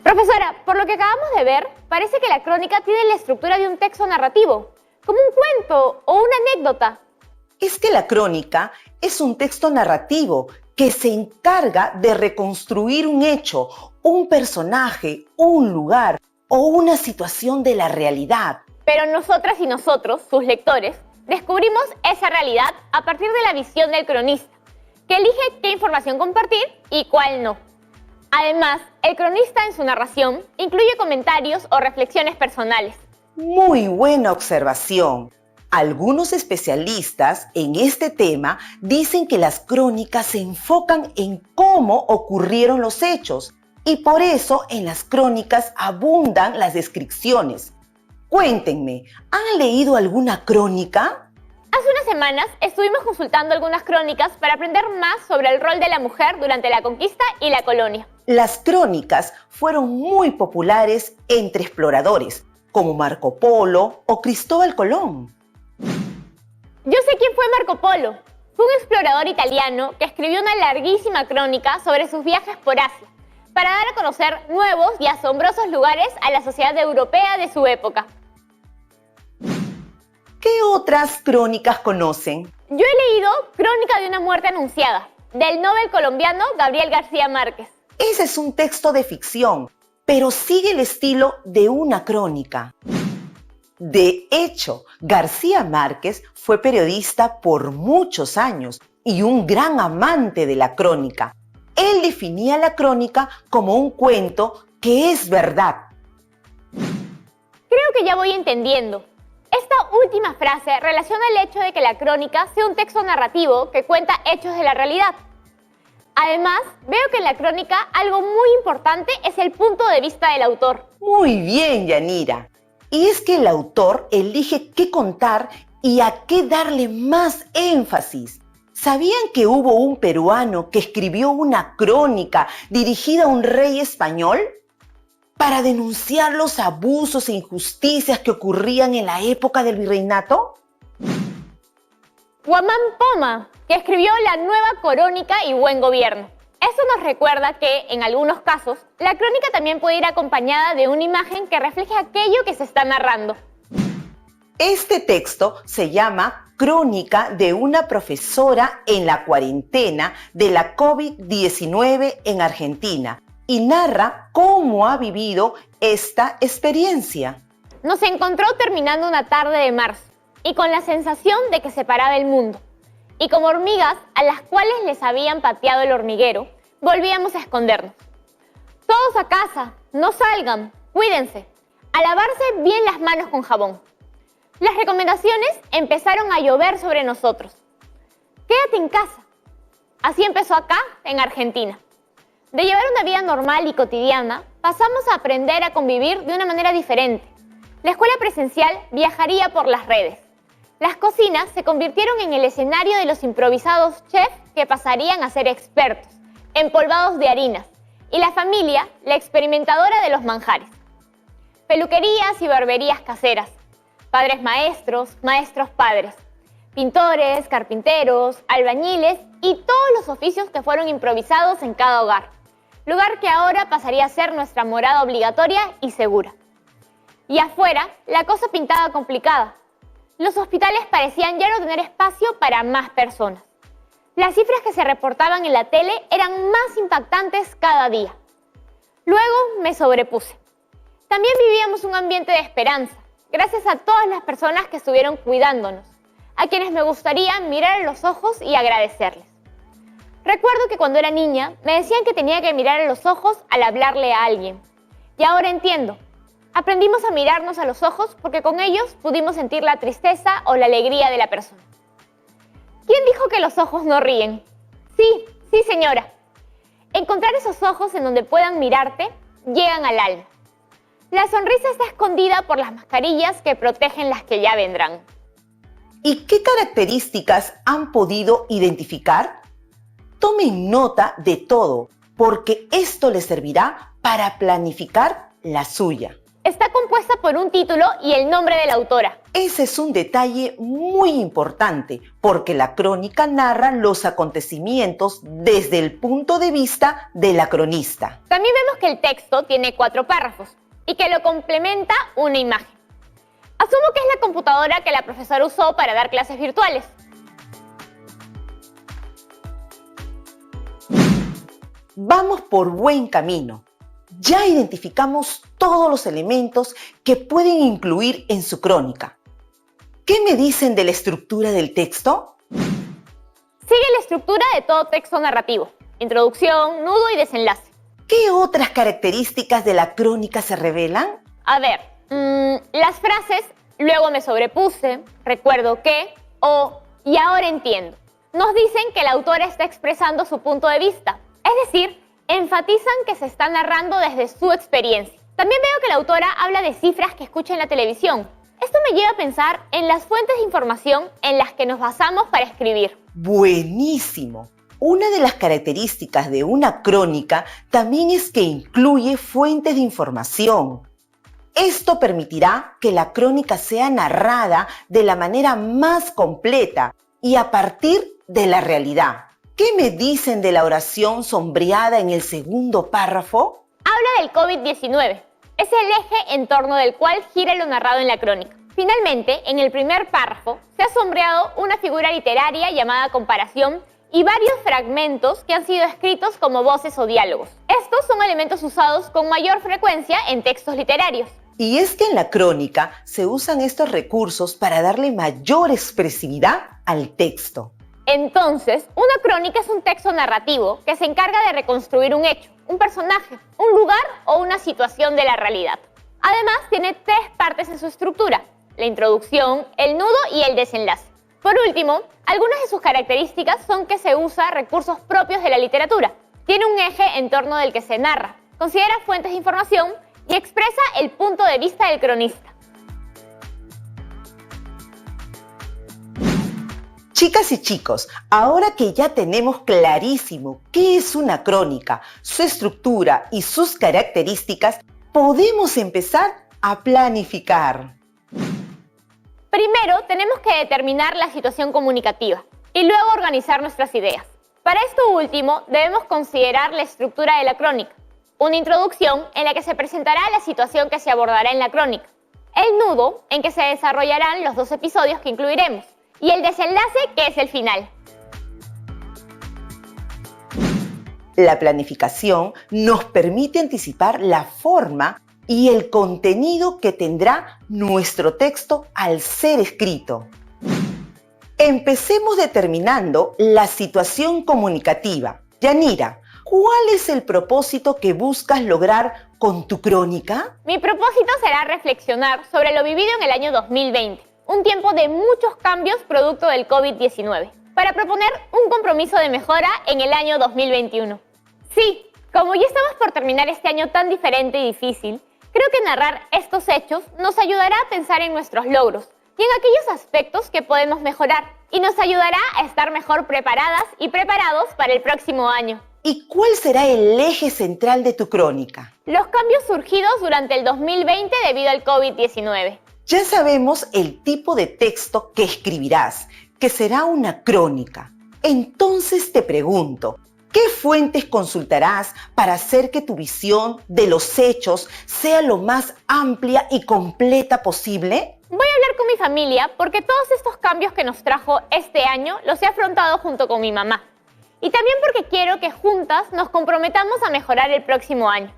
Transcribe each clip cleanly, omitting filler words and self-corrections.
Profesora, por lo que acabamos de ver, parece que la crónica tiene la estructura de un texto narrativo, como un cuento o una anécdota. Es que la crónica es un texto narrativo que se encarga de reconstruir un hecho, un personaje, un lugar o una situación de la realidad. Pero nosotras y nosotros, sus lectores, descubrimos esa realidad a partir de la visión del cronista, que elige qué información compartir y cuál no. Además, el cronista en su narración incluye comentarios o reflexiones personales. Muy buena observación. Algunos especialistas en este tema dicen que las crónicas se enfocan en cómo ocurrieron los hechos y por eso en las crónicas abundan las descripciones. Cuéntenme, ¿han leído alguna crónica? Hace unas semanas estuvimos consultando algunas crónicas para aprender más sobre el rol de la mujer durante la conquista y la colonia. Las crónicas fueron muy populares entre exploradores, como Marco Polo o Cristóbal Colón. Yo sé quién fue Marco Polo. Fue un explorador italiano que escribió una larguísima crónica sobre sus viajes por Asia, para dar a conocer nuevos y asombrosos lugares a la sociedad europea de su época. ¿Qué otras crónicas conocen? Yo he leído Crónica de una muerte anunciada, del Nobel colombiano Gabriel García Márquez. Ese es un texto de ficción, pero sigue el estilo de una crónica. De hecho, García Márquez fue periodista por muchos años y un gran amante de la crónica. Él definía la crónica como un cuento que es verdad. Creo que ya voy entendiendo. Esta última frase relaciona el hecho de que la crónica sea un texto narrativo que cuenta hechos de la realidad. Además, veo que en la crónica algo muy importante es el punto de vista del autor. Muy bien, Yanira. Y es que el autor elige qué contar y a qué darle más énfasis. ¿Sabían que hubo un peruano que escribió una crónica dirigida a un rey español para denunciar los abusos e injusticias que ocurrían en la época del virreinato? Guamán Poma, que escribió La Nueva Crónica y Buen Gobierno. Esto nos recuerda que, en algunos casos, la crónica también puede ir acompañada de una imagen que refleje aquello que se está narrando. Este texto se llama Crónica de una profesora en la cuarentena de la COVID-19 en Argentina y narra cómo ha vivido esta experiencia. Nos encontró terminando una tarde de marzo y con la sensación de que se paraba el mundo. Y como hormigas a las cuales les habían pateado el hormiguero, volvíamos a escondernos. Todos a casa, no salgan, cuídense, a lavarse bien las manos con jabón. Las recomendaciones empezaron a llover sobre nosotros. Quédate en casa. Así empezó acá, en Argentina. De llevar una vida normal y cotidiana, pasamos a aprender a convivir de una manera diferente. La escuela presencial viajaría por las redes. Las cocinas se convirtieron en el escenario de los improvisados chefs que pasarían a ser expertos, empolvados de harinas, y la familia, la experimentadora de los manjares. Peluquerías y barberías caseras, padres maestros, maestros padres, pintores, carpinteros, albañiles y todos los oficios que fueron improvisados en cada hogar, lugar que ahora pasaría a ser nuestra morada obligatoria y segura. Y afuera, la cosa pintaba complicada. Los hospitales parecían ya no tener espacio para más personas. Las cifras que se reportaban en la tele eran más impactantes cada día. Luego me sobrepuse. También vivíamos un ambiente de esperanza, gracias a todas las personas que estuvieron cuidándonos, a quienes me gustaría mirar a los ojos y agradecerles. Recuerdo que cuando era niña me decían que tenía que mirar a los ojos al hablarle a alguien. Y ahora entiendo. Aprendimos a mirarnos a los ojos porque con ellos pudimos sentir la tristeza o la alegría de la persona. ¿Quién dijo que los ojos no ríen? Sí, señora. Encontrar esos ojos en donde puedan mirarte llegan al alma. La sonrisa está escondida por las mascarillas que protegen las que ya vendrán. ¿Y qué características han podido identificar? Tomen nota de todo, porque esto les servirá para planificar la suya. Está compuesta por un título y el nombre de la autora. Ese es un detalle muy importante porque la crónica narra los acontecimientos desde el punto de vista de la cronista. También vemos que el texto tiene 4 párrafos y que lo complementa una imagen. Asumo que es la computadora que la profesora usó para dar clases virtuales. Vamos por buen camino. Ya identificamos todos los elementos que pueden incluir en su crónica. ¿Qué me dicen de la estructura del texto? Sigue la estructura de todo texto narrativo: introducción, nudo y desenlace. ¿Qué otras características de la crónica se revelan? A ver, las frases "luego me sobrepuse", "recuerdo que" o "y ahora entiendo" nos dicen que la autora está expresando su punto de vista. Es decir, enfatizan que se está narrando desde su experiencia. También veo que la autora habla de cifras que escucha en la televisión. Esto me lleva a pensar en las fuentes de información en las que nos basamos para escribir. Buenísimo. Una de las características de una crónica también es que incluye fuentes de información. Esto permitirá que la crónica sea narrada de la manera más completa y a partir de la realidad. ¿Qué me dicen de la oración sombreada en el segundo párrafo? Habla del COVID-19. Es el eje en torno del cual gira lo narrado en la crónica. Finalmente, en el primer párrafo, se ha sombreado una figura literaria llamada comparación y varios fragmentos que han sido escritos como voces o diálogos. Estos son elementos usados con mayor frecuencia en textos literarios. Y es que en la crónica se usan estos recursos para darle mayor expresividad al texto. Entonces, una crónica es un texto narrativo que se encarga de reconstruir un hecho, un personaje, un lugar o una situación de la realidad. Además, tiene 3 partes en su estructura: la introducción, el nudo y el desenlace. Por último, algunas de sus características son que se usa recursos propios de la literatura. Tiene un eje en torno del que se narra, considera fuentes de información y expresa el punto de vista del cronista. Chicas y chicos, ahora que ya tenemos clarísimo qué es una crónica, su estructura y sus características, podemos empezar a planificar. Primero, tenemos que determinar la situación comunicativa y luego organizar nuestras ideas. Para esto último, debemos considerar la estructura de la crónica. Una introducción en la que se presentará la situación que se abordará en la crónica. El nudo, en que se desarrollarán los 2 episodios que incluiremos. Y el desenlace, que es el final. La planificación nos permite anticipar la forma y el contenido que tendrá nuestro texto al ser escrito. Empecemos determinando la situación comunicativa. Yanira, ¿cuál es el propósito que buscas lograr con tu crónica? Mi propósito será reflexionar sobre lo vivido en el año 2020. Un tiempo de muchos cambios producto del COVID-19, para proponer un compromiso de mejora en el año 2021. Sí, como ya estamos por terminar este año tan diferente y difícil, creo que narrar estos hechos nos ayudará a pensar en nuestros logros y en aquellos aspectos que podemos mejorar, y nos ayudará a estar mejor preparadas y preparados para el próximo año. ¿Y cuál será el eje central de tu crónica? Los cambios surgidos durante el 2020 debido al COVID-19. Ya sabemos el tipo de texto que escribirás, que será una crónica. Entonces te pregunto, ¿qué fuentes consultarás para hacer que tu visión de los hechos sea lo más amplia y completa posible? Voy a hablar con mi familia porque todos estos cambios que nos trajo este año los he afrontado junto con mi mamá. Y también porque quiero que juntas nos comprometamos a mejorar el próximo año.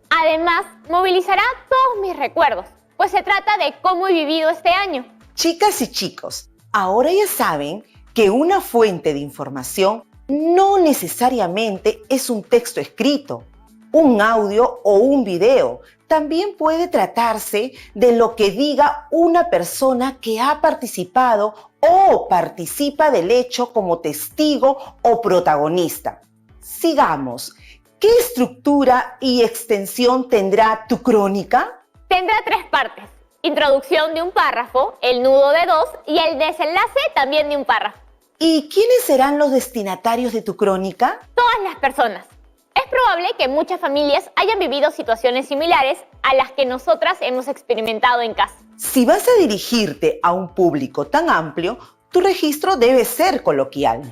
Además, movilizará todos mis recuerdos, pues se trata de cómo he vivido este año. Chicas y chicos, ahora ya saben que una fuente de información no necesariamente es un texto escrito, un audio o un video. También puede tratarse de lo que diga una persona que ha participado o participa del hecho como testigo o protagonista. Sigamos. ¿Qué estructura y extensión tendrá tu crónica? Tendrá 3 partes: introducción de un párrafo, el nudo de 2 y el desenlace también de un párrafo. ¿Y quiénes serán los destinatarios de tu crónica? Todas las personas. Es probable que muchas familias hayan vivido situaciones similares a las que nosotras hemos experimentado en casa. Si vas a dirigirte a un público tan amplio, tu registro debe ser coloquial.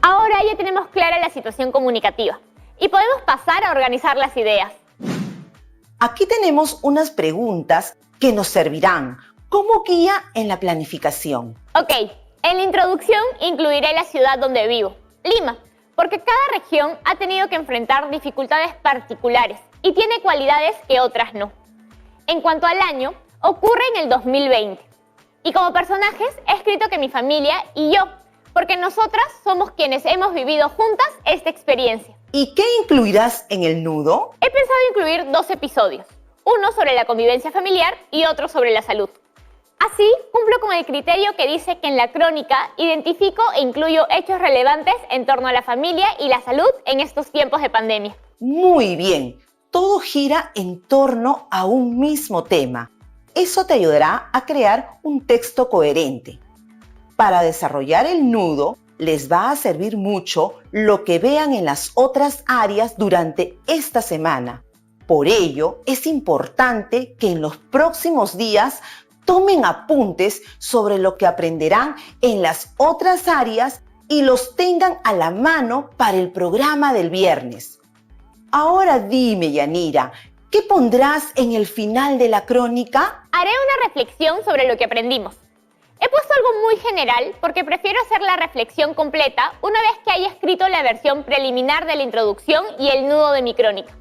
Ahora ya tenemos clara la situación comunicativa y podemos pasar a organizar las ideas. Aquí tenemos unas preguntas que nos servirán como guía en la planificación. Ok, en la introducción incluiré la ciudad donde vivo, Lima, porque cada región ha tenido que enfrentar dificultades particulares y tiene cualidades que otras no. En cuanto al año, ocurre en el 2020. Y como personajes he escrito que mi familia y yo, porque nosotras somos quienes hemos vivido juntas esta experiencia. ¿Y qué incluirás en el nudo? He pensado incluir 2 episodios, uno sobre la convivencia familiar y otro sobre la salud. Así, cumplo con el criterio que dice que en la crónica identifico e incluyo hechos relevantes en torno a la familia y la salud en estos tiempos de pandemia. Muy bien, todo gira en torno a un mismo tema. Eso te ayudará a crear un texto coherente. Para desarrollar el nudo, les va a servir mucho lo que vean en las otras áreas durante esta semana. Por ello, es importante que en los próximos días tomen apuntes sobre lo que aprenderán en las otras áreas y los tengan a la mano para el programa del viernes. Ahora dime, Yanira, ¿qué pondrás en el final de la crónica? Haré una reflexión sobre lo que aprendimos. He puesto algo muy general porque prefiero hacer la reflexión completa una vez que haya escrito la versión preliminar de la introducción y el nudo de mi crónica.